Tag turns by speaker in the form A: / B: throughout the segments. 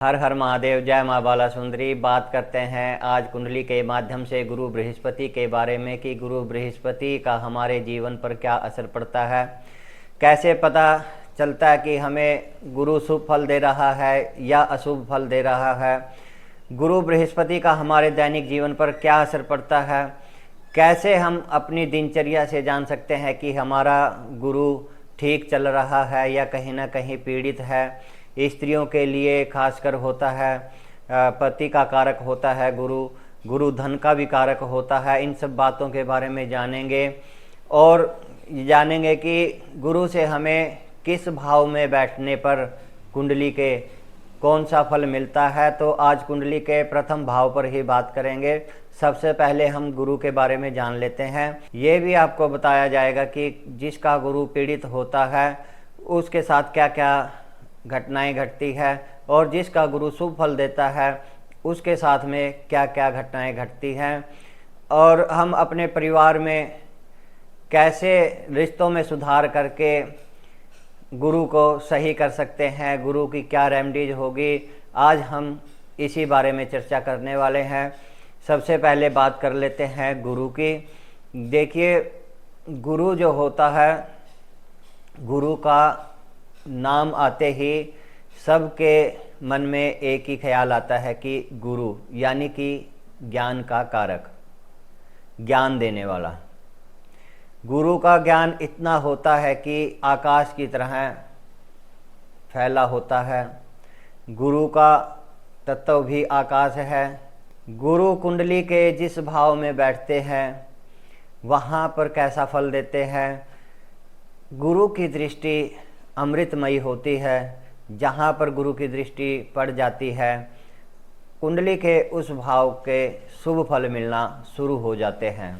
A: हर हर महादेव। जय माँ बाला सुंदरी। बात करते हैं आज कुंडली के माध्यम से गुरु बृहस्पति के बारे में कि गुरु बृहस्पति का हमारे जीवन पर क्या असर पड़ता है, कैसे पता चलता है कि हमें गुरु शुभ फल दे रहा है या अशुभ फल दे रहा है, गुरु बृहस्पति का हमारे दैनिक जीवन पर क्या असर पड़ता है, कैसे हम अपनी दिनचर्या से जान सकते हैं कि हमारा गुरु ठीक चल रहा है या कहीं ना कहीं पीड़ित है। स्त्रियों के लिए खासकर होता है, पति का कारक होता है गुरु धन का भी कारक होता है। इन सब बातों के बारे में जानेंगे और जानेंगे कि गुरु से हमें किस भाव में बैठने पर कुंडली के कौन सा फल मिलता है। तो आज कुंडली के प्रथम भाव पर ही बात करेंगे। सबसे पहले हम गुरु के बारे में जान लेते हैं। ये भी आपको बताया जाएगा कि जिसका गुरु पीड़ित होता है उसके साथ क्या क्या घटनाएं घटती है और जिसका गुरु शुभ फल देता है उसके साथ में क्या क्या घटनाएं घटती हैं, और हम अपने परिवार में कैसे रिश्तों में सुधार करके गुरु को सही कर सकते हैं, गुरु की क्या रेमेडीज होगी। आज हम इसी बारे में चर्चा करने वाले हैं। सबसे पहले बात कर लेते हैं गुरु की। देखिए, गुरु जो होता है, गुरु का नाम आते ही सबके मन में एक ही ख्याल आता है कि गुरु यानी कि ज्ञान का कारक, ज्ञान देने वाला। गुरु का ज्ञान इतना होता है कि आकाश की तरह फैला होता है। गुरु का तत्व भी आकाश है। गुरु कुंडली के जिस भाव में बैठते हैं वहाँ पर कैसा फल देते हैं। गुरु की दृष्टि अमृतमयी होती है। जहाँ पर गुरु की दृष्टि पड़ जाती है कुंडली के उस भाव के शुभ फल मिलना शुरू हो जाते हैं।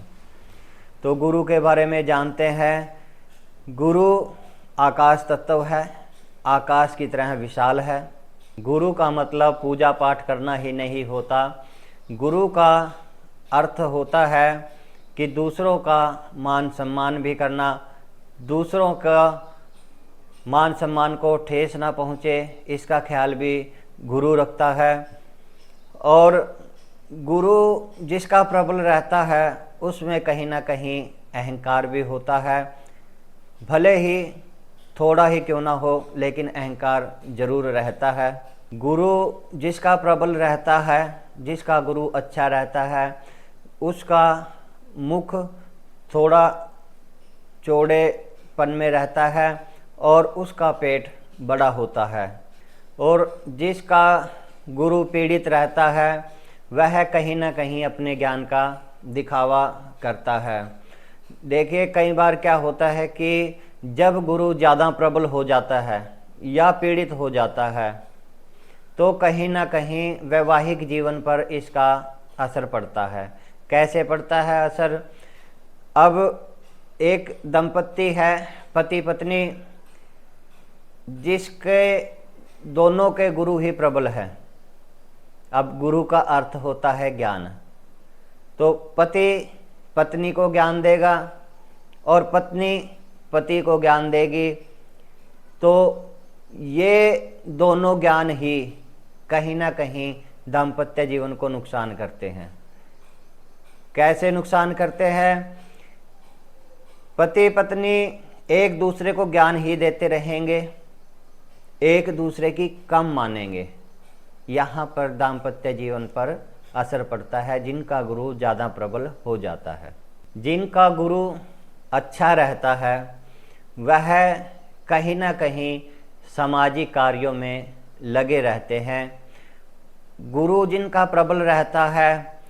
A: तो गुरु के बारे में जानते हैं। गुरु आकाश तत्व है, आकाश की तरह विशाल है। गुरु का मतलब पूजा पाठ करना ही नहीं होता। गुरु का अर्थ होता है कि दूसरों का मान सम्मान भी करना, दूसरों का मान सम्मान को ठेस ना पहुँचे, इसका ख्याल भी गुरु रखता है। और गुरु जिसका प्रबल रहता है उसमें कहीं ना कहीं अहंकार भी होता है। भले ही थोड़ा ही क्यों ना हो, लेकिन अहंकार जरूर रहता है। गुरु जिसका प्रबल रहता है, जिसका गुरु अच्छा रहता है, उसका मुख थोड़ा चौड़ेपन में रहता है और उसका पेट बड़ा होता है। और जिसका गुरु पीड़ित रहता है वह कहीं ना कहीं अपने ज्ञान का दिखावा करता है। देखिए, कई बार क्या होता है कि जब गुरु ज़्यादा प्रबल हो जाता है या पीड़ित हो जाता है तो कहीं ना कहीं वैवाहिक जीवन पर इसका असर पड़ता है। कैसे पड़ता है असर? अब एक दंपत्ति है, पति पत्नी, जिसके दोनों के गुरु ही प्रबल है। अब गुरु का अर्थ होता है ज्ञान। तो पति पत्नी को ज्ञान देगा और पत्नी पति को ज्ञान देगी। तो ये दोनों ज्ञान ही कहीं ना कहीं दाम्पत्य जीवन को नुकसान करते हैं। कैसे नुकसान करते हैं? पति पत्नी एक दूसरे को ज्ञान ही देते रहेंगे, एक दूसरे की कम मानेंगे। यहाँ पर दाम्पत्य जीवन पर असर पड़ता है जिनका गुरु ज़्यादा प्रबल हो जाता है। जिनका गुरु अच्छा रहता है वह कहीं ना कहीं सामाजिक कार्यों में लगे रहते हैं। गुरु जिनका प्रबल रहता है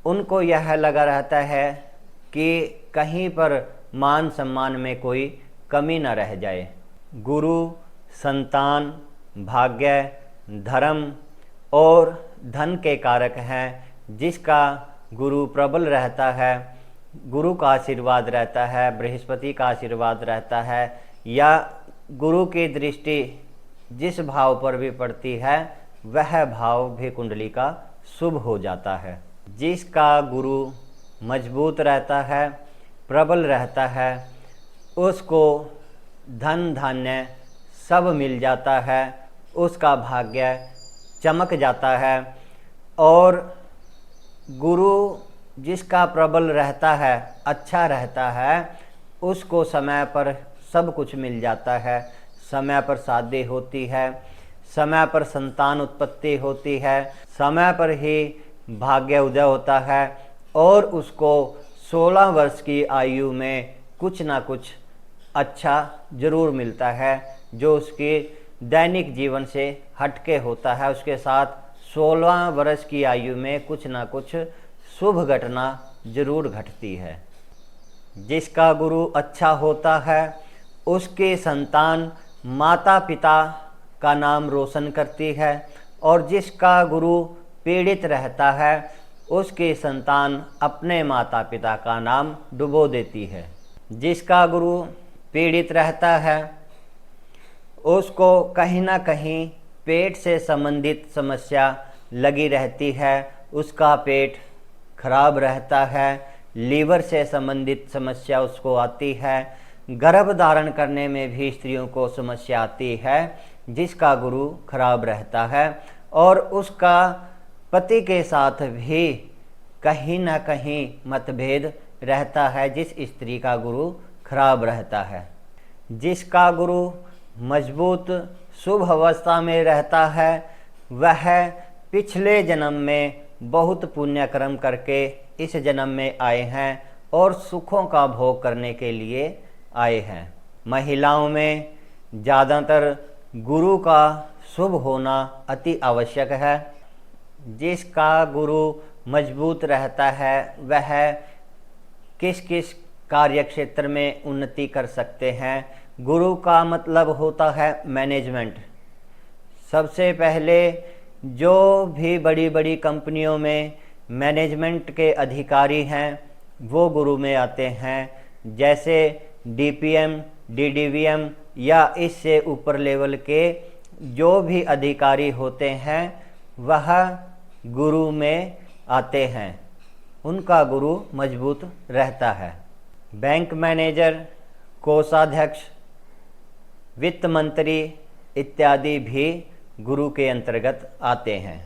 A: उनको यह लगा रहता है कि कहीं पर मान सम्मान में कोई कमी न रह जाए। गुरु संतान, भाग्य, धर्म और धन के कारक हैं। जिसका गुरु प्रबल रहता है, गुरु का आशीर्वाद रहता है, बृहस्पति का आशीर्वाद रहता है, या गुरु की दृष्टि जिस भाव पर भी पड़ती है वह भाव भी कुंडली का शुभ हो जाता है। जिसका गुरु मजबूत रहता है, प्रबल रहता है, उसको धन धान्य सब मिल जाता है। उसका भाग्य चमक जाता है। और गुरु जिसका प्रबल रहता है, अच्छा रहता है, उसको समय पर सब कुछ मिल जाता है। समय पर शादी होती है, समय पर संतान उत्पत्ति होती है, समय पर ही भाग्य उदय होता है और उसको 16 वर्ष की आयु में कुछ ना कुछ अच्छा ज़रूर मिलता है जो उसके दैनिक जीवन से हटके होता है। उसके साथ 16 वर्ष की आयु में कुछ ना कुछ शुभ घटना ज़रूर घटती है। जिसका गुरु अच्छा होता है उसके संतान माता पिता का नाम रोशन करती है, और जिसका गुरु पीड़ित रहता है उसकी संतान अपने माता पिता का नाम डुबो देती है। जिसका गुरु पीड़ित रहता है उसको कहीं ना कहीं पेट से संबंधित समस्या लगी रहती है, उसका पेट खराब रहता है, लीवर से संबंधित समस्या उसको आती है, गर्भ धारण करने में भी स्त्रियों को समस्या आती है जिसका गुरु खराब रहता है। और उसका पति के साथ भी कहीं ना कहीं मतभेद रहता है जिस स्त्री का गुरु खराब रहता है। जिसका गुरु मजबूत शुभ अवस्था में रहता है वह पिछले जन्म में बहुत पुण्य कर्म करके इस जन्म में आए हैं और सुखों का भोग करने के लिए आए हैं। महिलाओं में ज़्यादातर गुरु का शुभ होना अति आवश्यक है। जिसका गुरु मजबूत रहता है वह किस किस कार्य क्षेत्र में उन्नति कर सकते हैं। गुरु का मतलब होता है मैनेजमेंट। सबसे पहले जो भी बड़ी बड़ी कंपनियों में मैनेजमेंट के अधिकारी हैं वो गुरु में आते हैं, जैसे डीपीएम, डीडीवीएम या इससे ऊपर लेवल के जो भी अधिकारी होते हैं वह गुरु में आते हैं, उनका गुरु मजबूत रहता है। बैंक मैनेजर, कोषाध्यक्ष, वित्त मंत्री इत्यादि भी गुरु के अंतर्गत आते हैं।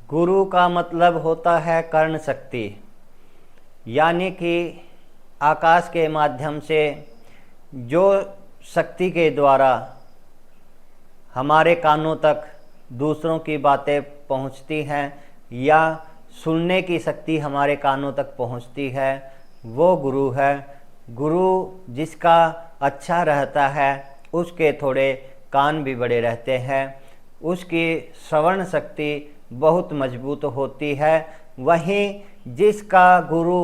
A: गुरु का मतलब होता है कर्ण शक्ति, यानी कि आकाश के माध्यम से जो शक्ति के द्वारा हमारे कानों तक दूसरों की बातें पहुंचती हैं या सुनने की शक्ति हमारे कानों तक पहुंचती है, वो गुरु है। गुरु जिसका अच्छा रहता है उसके थोड़े कान भी बड़े रहते हैं, उसकी श्रवण शक्ति बहुत मजबूत होती है। वहीं जिसका गुरु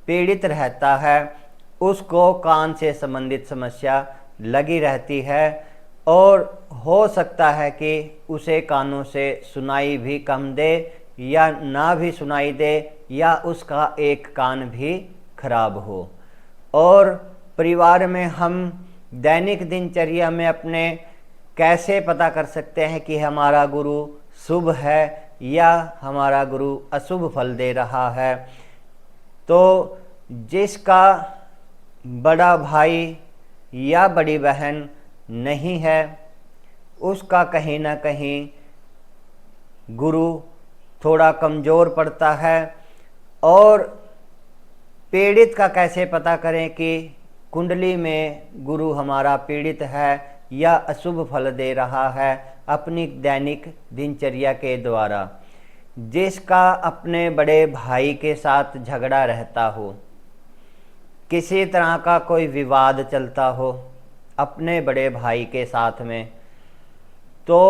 A: पीड़ित रहता है उसको कान से संबंधित समस्या लगी रहती है और हो सकता है कि उसे कानों से सुनाई भी कम दे या ना भी सुनाई दे या उसका एक कान भी खराब हो। और परिवार में हम दैनिक दिनचर्या में अपने कैसे पता कर सकते हैं कि हमारा गुरु शुभ है या हमारा गुरु अशुभ फल दे रहा है? तो जिसका बड़ा भाई या बड़ी बहन नहीं है उसका कहीं ना कहीं गुरु थोड़ा कमज़ोर पड़ता है। और पीड़ित का कैसे पता करें कि कुंडली में गुरु हमारा पीड़ित है या अशुभ फल दे रहा है? अपनी दैनिक दिनचर्या के द्वारा। जिसका अपने बड़े भाई के साथ झगड़ा रहता हो, किसी तरह का कोई विवाद चलता हो अपने बड़े भाई के साथ में, तो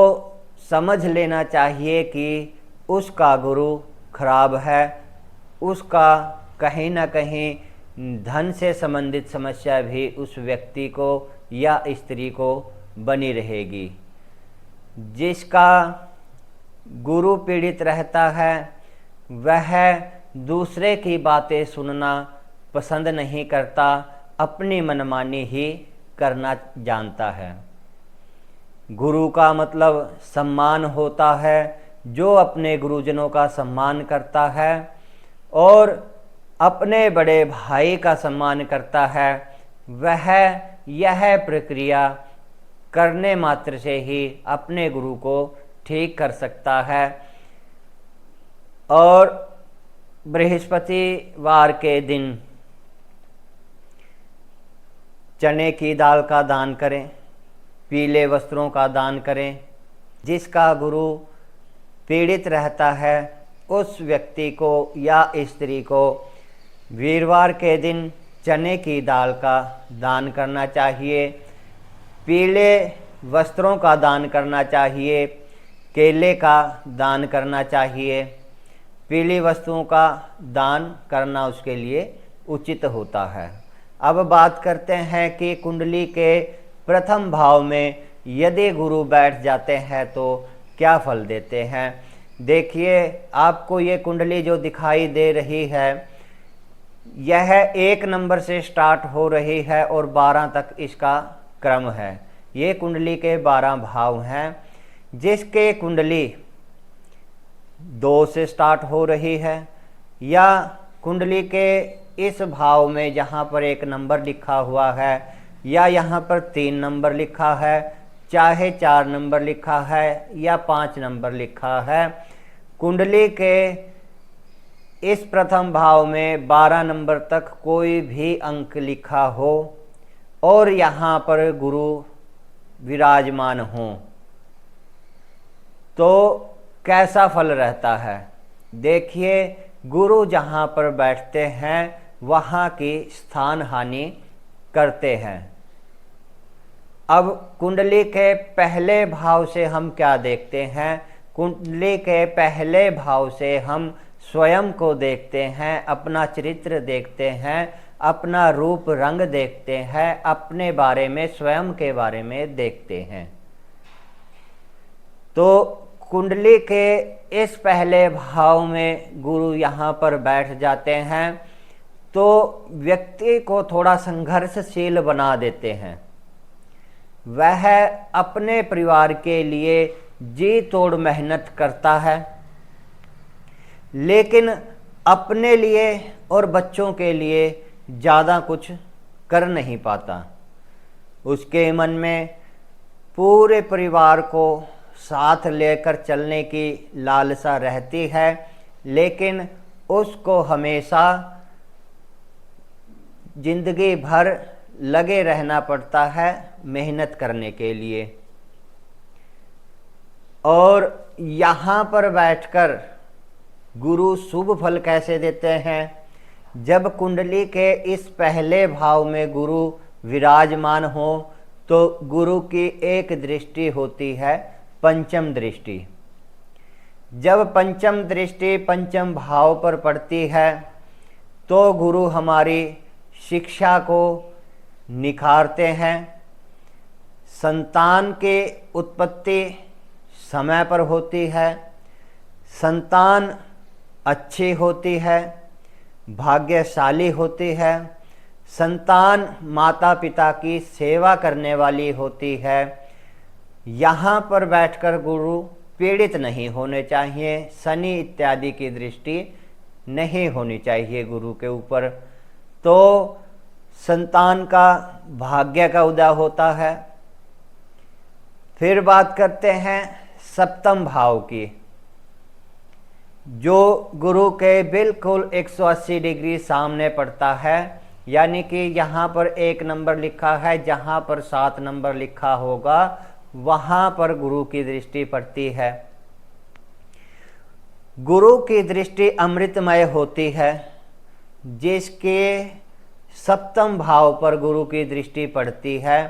A: समझ लेना चाहिए कि उसका गुरु खराब है, उसका कहीं ना कहीं धन से संबंधित समस्या भी उस व्यक्ति को या स्त्री को बनी रहेगी। जिसका गुरु पीड़ित रहता है वह दूसरे की बातें सुनना पसंद नहीं करता, अपनी मनमानी ही करना जानता है। गुरु का मतलब सम्मान होता है, जो अपने गुरुजनों का सम्मान करता है और अपने बड़े भाई का सम्मान करता है, वह यह प्रक्रिया करने मात्र से ही अपने गुरु को ठीक कर सकता है। और बृहस्पतिवार के दिन चने की दाल का दान करें, पीले वस्त्रों का दान करें। जिसका गुरु पीड़ित रहता है उस व्यक्ति को या स्त्री को वीरवार के दिन चने की दाल का दान करना चाहिए, पीले वस्त्रों का दान करना चाहिए, केले का दान करना चाहिए। पीली वस्तुओं का दान करना उसके लिए उचित होता है। अब बात करते हैं कि कुंडली के प्रथम भाव में यदि गुरु बैठ जाते हैं तो क्या फल देते हैं। देखिए, आपको ये कुंडली जो दिखाई दे रही है यह 1 नंबर से स्टार्ट हो रही है और 12 तक इसका क्रम है। ये कुंडली के 12 भाव हैं। जिसके कुंडली 2 से स्टार्ट हो रही है या कुंडली के इस भाव में जहाँ पर 1 नंबर लिखा हुआ है या यहाँ पर 3 नंबर लिखा है, चाहे 4 नंबर लिखा है या 5 नंबर लिखा है, कुंडली के इस प्रथम भाव में 12 नंबर तक कोई भी अंक लिखा हो और यहाँ पर गुरु विराजमान हो तो कैसा फल रहता है। देखिए, गुरु जहाँ पर बैठते हैं वहाँ की स्थान हानि करते हैं। अब कुंडली के पहले भाव से हम क्या देखते हैं। कुंडली के पहले भाव से हम स्वयं को देखते हैं, अपना चरित्र देखते हैं, अपना रूप रंग देखते हैं, अपने बारे में, स्वयं के बारे में देखते हैं। तो कुंडली के इस पहले भाव में गुरु यहाँ पर बैठ जाते हैं तो व्यक्ति को थोड़ा संघर्षशील बना देते हैं। वह अपने परिवार के लिए जी तोड़ मेहनत करता है लेकिन अपने लिए और बच्चों के लिए ज़्यादा कुछ कर नहीं पाता। उसके मन में पूरे परिवार को साथ लेकर चलने की लालसा रहती है लेकिन उसको हमेशा जिंदगी भर लगे रहना पड़ता है मेहनत करने के लिए। और यहाँ पर बैठकर गुरु शुभ फल कैसे देते हैं। जब कुंडली के इस पहले भाव में गुरु विराजमान हो तो गुरु की एक दृष्टि होती है पंचम दृष्टि। जब पंचम दृष्टि पंचम भाव पर पड़ती है तो गुरु हमारी शिक्षा को निखारते हैं। संतान की उत्पत्ति समय पर होती है, संतान अच्छी होती है, भाग्यशाली होती है, संतान माता पिता की सेवा करने वाली होती है। यहाँ पर बैठकर गुरु पीड़ित नहीं होने चाहिए, शनि इत्यादि की दृष्टि नहीं होनी चाहिए गुरु के ऊपर, तो संतान का भाग्य का उदय होता है। फिर बात करते हैं सप्तम भाव की, जो गुरु के बिल्कुल 180 डिग्री सामने पड़ता है। यानी कि यहाँ पर 1 नंबर लिखा है, जहाँ पर 7 नंबर लिखा होगा वहाँ पर गुरु की दृष्टि पड़ती है। गुरु की दृष्टि अमृतमय होती है। जिसके सप्तम भाव पर गुरु की दृष्टि पड़ती है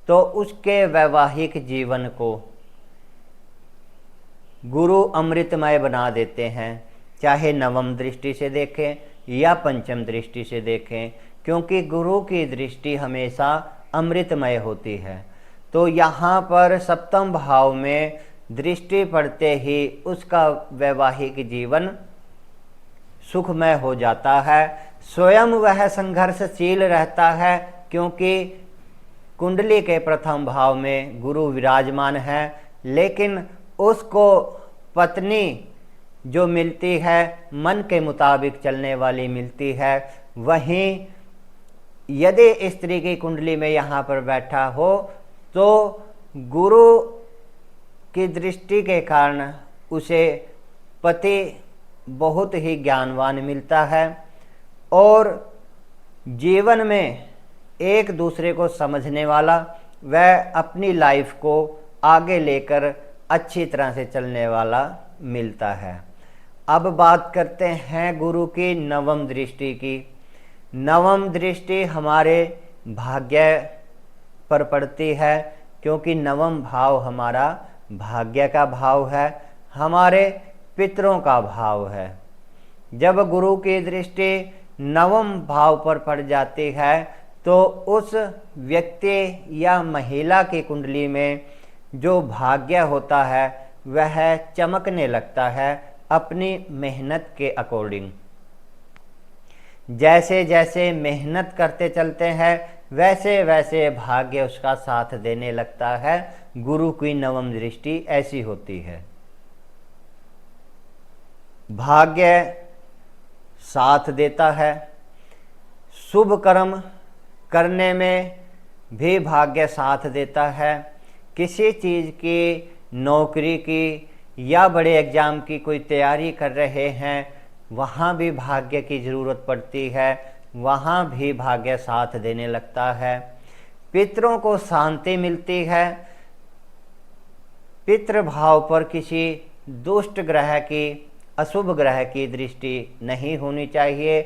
A: तो उसके वैवाहिक जीवन को गुरु अमृतमय बना देते हैं, चाहे नवम दृष्टि से देखें या पंचम दृष्टि से देखें, क्योंकि गुरु की दृष्टि हमेशा अमृतमय होती है। तो यहाँ पर सप्तम भाव में दृष्टि पड़ते ही उसका वैवाहिक जीवन सुखमय हो जाता है। स्वयं वह संघर्षशील रहता है क्योंकि कुंडली के प्रथम भाव में गुरु विराजमान है, लेकिन उसको पत्नी जो मिलती है मन के मुताबिक चलने वाली मिलती है। वहीं यदि स्त्री की कुंडली में यहाँ पर बैठा हो तो गुरु की दृष्टि के कारण उसे पति बहुत ही ज्ञानवान मिलता है और जीवन में एक दूसरे को समझने वाला, वह अपनी लाइफ को आगे लेकर अच्छी तरह से चलने वाला मिलता है। अब बात करते हैं गुरु की नवम दृष्टि की। नवम दृष्टि हमारे भाग्य पर पड़ती है, क्योंकि नवम भाव हमारा भाग्य का भाव है, हमारे पितरों का भाव है। जब गुरु की दृष्टि नवम भाव पर पड़ जाती है तो उस व्यक्ति या महिला की कुंडली में जो भाग्य होता है वह चमकने लगता है अपनी मेहनत के अकॉर्डिंग। जैसे जैसे मेहनत करते चलते हैं वैसे वैसे भाग्य उसका साथ देने लगता है। गुरु की नवम दृष्टि ऐसी होती है। भाग्य साथ देता है, शुभ कर्म करने में भी भाग्य साथ देता है। किसी चीज़ की, नौकरी की या बड़े एग्ज़ाम की कोई तैयारी कर रहे हैं, वहाँ भी भाग्य की ज़रूरत पड़ती है, वहाँ भी भाग्य साथ देने लगता है। पितरों को शांति मिलती है। पितृभाव पर किसी दुष्ट ग्रह की, अशुभ ग्रह की दृष्टि नहीं होनी चाहिए।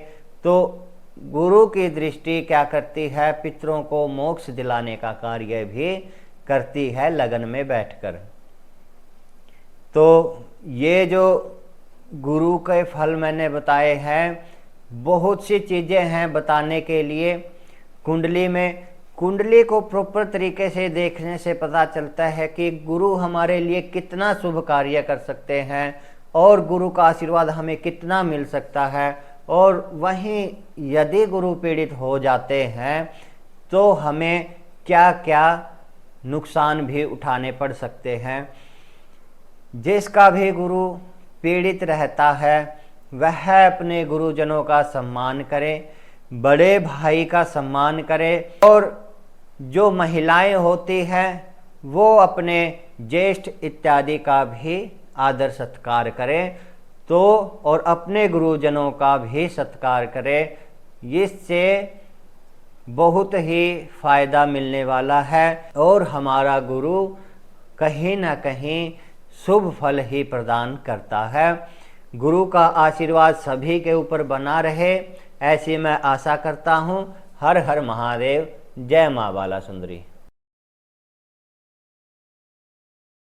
A: तो गुरु की दृष्टि क्या करती है, पितरों को मोक्ष दिलाने का कार्य भी करती है लगन में बैठकर। तो ये जो गुरु के फल मैंने बताए हैं, बहुत सी चीज़ें हैं बताने के लिए। कुंडली में, कुंडली को प्रॉपर तरीके से देखने से पता चलता है कि गुरु हमारे लिए कितना शुभ कार्य कर सकते हैं और गुरु का आशीर्वाद हमें कितना मिल सकता है। और वहीं यदि गुरु पीड़ित हो जाते हैं तो हमें क्या क्या नुकसान भी उठाने पड़ सकते हैं। जिसका भी गुरु पीड़ित रहता है वह अपने गुरुजनों का सम्मान करे, बड़े भाई का सम्मान करे, और जो महिलाएं होती हैं वो अपने ज्येष्ठ इत्यादि का भी आदर सत्कार करें। तो और अपने गुरुजनों का भी सत्कार करें। इससे बहुत ही फायदा मिलने वाला है और हमारा गुरु कहीं ना कहीं शुभ फल ही प्रदान करता है। गुरु का आशीर्वाद सभी के ऊपर बना रहे, ऐसी मैं आशा करता हूँ। हर हर महादेव। जय माँ बाला सुंदरी।